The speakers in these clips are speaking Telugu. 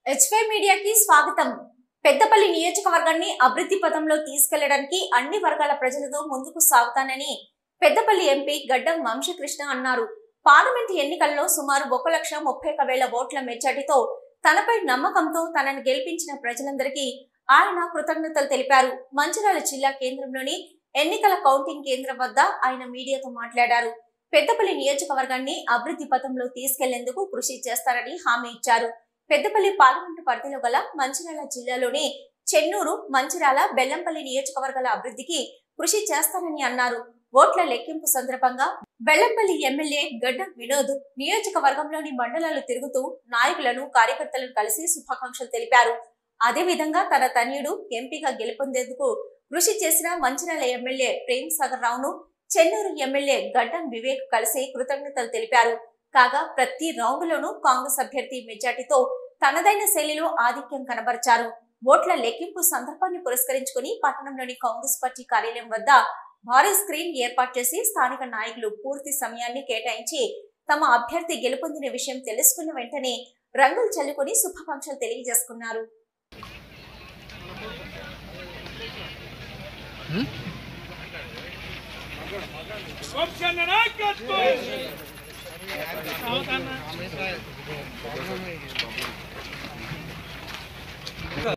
హెచ్వై మీడియాకి స్వాగతం. పెద్దపల్లి నియోజకవర్గాన్ని అభివృద్ధి పథంలో తీసుకెళ్లడానికి అన్ని వర్గాల ప్రజలతో ముందుకు సాగుతానని పెద్దపల్లి ఎంపీ గడ్డం వంశీకృష్ణ అన్నారు. పార్లమెంట్ ఎన్నికల్లో సుమారు 1,31,000 ఓట్ల మెజార్టీతో తనపై నమ్మకంతో తనను గెలిపించిన ప్రజలందరికీ ఆయన కృతజ్ఞతలు తెలిపారు. మంచిర్యాల జిల్లా కేంద్రంలోని ఎన్నికల కౌంటింగ్ కేంద్రం వద్ద ఆయన మీడియాతో మాట్లాడారు. పెద్దపల్లి నియోజకవర్గాన్ని అభివృద్ధి పథంలో తీసుకెళ్లేందుకు కృషి చేస్తారని హామీ ఇచ్చారు. పెద్దపల్లి పార్లమెంటు పరిధిలో గల మంచిర్యాల జిల్లాలోని చెన్నూరు, మంచిర్యాల, బెల్లంపల్లి నియోజకవర్గాల అభివృద్ధికి కృషి చేస్తానని అన్నారు. ఓట్ల లెక్కింపు సందర్భంగా బెల్లంపల్లి ఎమ్మెల్యే గడ్డం వినోద్ నియోజకవర్గంలోని మండలాలు తిరుగుతూ నాయకులను, కార్యకర్తలను కలిసి శుభాకాంక్షలు తెలిపారు. అదేవిధంగా తన తనయుడు ఎంపీగా గెలుపొందేందుకు కృషి చేసిన మంచిర్యాల ఎమ్మెల్యే ప్రేమ్ సాగర్ రావును చెన్నూరు ఎమ్మెల్యే గడ్డం వివేక్ కలిసి కృతజ్ఞతలు తెలిపారు. కాగా ప్రతి రౌండ్లోనూ కాంగ్రెస్ అభ్యర్థి మెజార్టీతో తనదైన శైలిలో ఆధిక్యం కనబరిచారు. ఓట్ల లెక్కింపు సందర్భాన్ని పురస్కరించుకుని పట్టణంలోని కాంగ్రెస్ పార్టీ కార్యాలయం వద్ద భారీ స్క్రీన్ ఏర్పాటు చేసి స్థానిక నాయకులు పూర్తి సమయాన్ని కేటాయించి తమ అభ్యర్థి గెలుపొందిన విషయం తెలుసుకున్న వెంటనే రంగులు చల్లుకొని శుభాకాంక్షలు తెలియజేసుకున్నారు.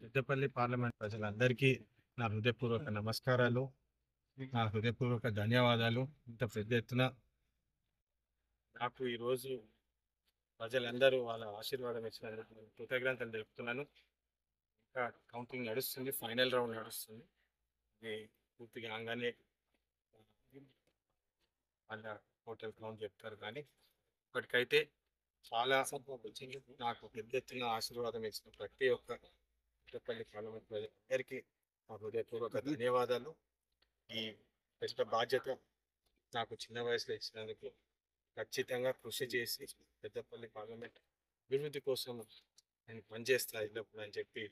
పెద్దపల్లి పార్లమెంట్ ప్రజలందరికీ నా హృదయపూర్వక నమస్కారాలు, నా హృదయపూర్వక ధన్యవాదాలు. ఇంత పెద్ద ఎత్తున నాకు ఈరోజు ప్రజలందరూ వాళ్ళ ఆశీర్వాదం ఇచ్చినందుకు కృతజ్ఞతలు తెలుపుతున్నాను. ఇంకా కౌంటింగ్ నడుస్తుంది, ఫైనల్ రౌండ్ నడుస్తుంది. ఇది పూర్తిగా కాగానే వాళ్ళ హోటల్ కౌంట్ చెప్తారు. కానీ ఇప్పటికైతే చాలా నాకు పెద్ద ఎత్తున ఆశీర్వాదం ఇచ్చిన ప్రతి ఒక్క పెద్దపల్లి పార్లమెంట్ ప్రజలందరికీ నా హృదయపూర్వక ధన్యవాదాలు. ఈ పెద్ద బాధ్యత నాకు చిన్న వయసులో ఇచ్చినందుకు ఖచ్చితంగా కృషి చేసి పెద్దపల్లి పార్లమెంట్ అభివృద్ధి కోసం నేను పనిచేస్తా ఎల్లప్పుడు అని చెప్పి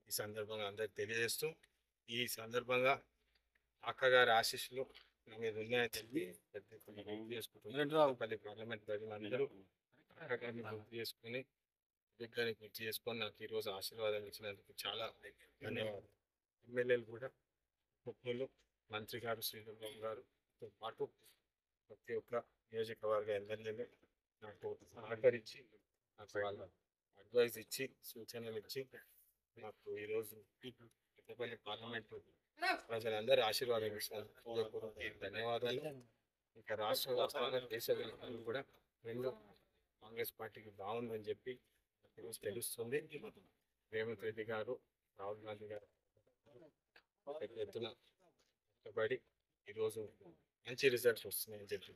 ఈ సందర్భంగా అందరికి తెలియజేస్తూ, ఈ సందర్భంగా అక్కగారి ఆశీస్సులు నా మీద ఉన్నాయని చెప్పి పెద్దపల్లి పార్లమెంట్ ప్రజలందరూ అక్కగారిని గుర్తు చేసుకుని దగ్గరని గుర్తు చేసుకొని నాకు ఈరోజు ఆశీర్వాదం ఇచ్చినందుకు చాలా ధన్యవాదాలు. ఎమ్మెల్యేలు కూడా ముఖ్యులు, మంత్రి గారు, శ్రీధర్బాబు గారుతో పాటు ప్రతి ఒక్క నియోజకవర్గ ఎమ్మెల్యేలు నాకు సహకరించి నాకు వాళ్ళ అడ్వైజ్ ఇచ్చి, సూచనలు ఇచ్చి నాకు ఈరోజు పెద్దపల్లి పార్లమెంట్ ప్రజలందరూ ఆశీర్వాదం ఇచ్చినందుకు ధన్యవాదాలు. ఇంకా రాష్ట్ర వ్యాప్తంగా దేశ వ్యాప్తంగా కూడా రెండు కాంగ్రెస్ పార్టీకి బాగుందని చెప్పి ఈరోజు తెలుస్తుంది. రేవంత్ రెడ్డి గారు, రాహుల్ గాంధీ గారు పెద్ద ఎత్తున కష్టపడి ఈరోజు మంచి రిజల్ట్స్ వస్తున్నాయని చెప్పి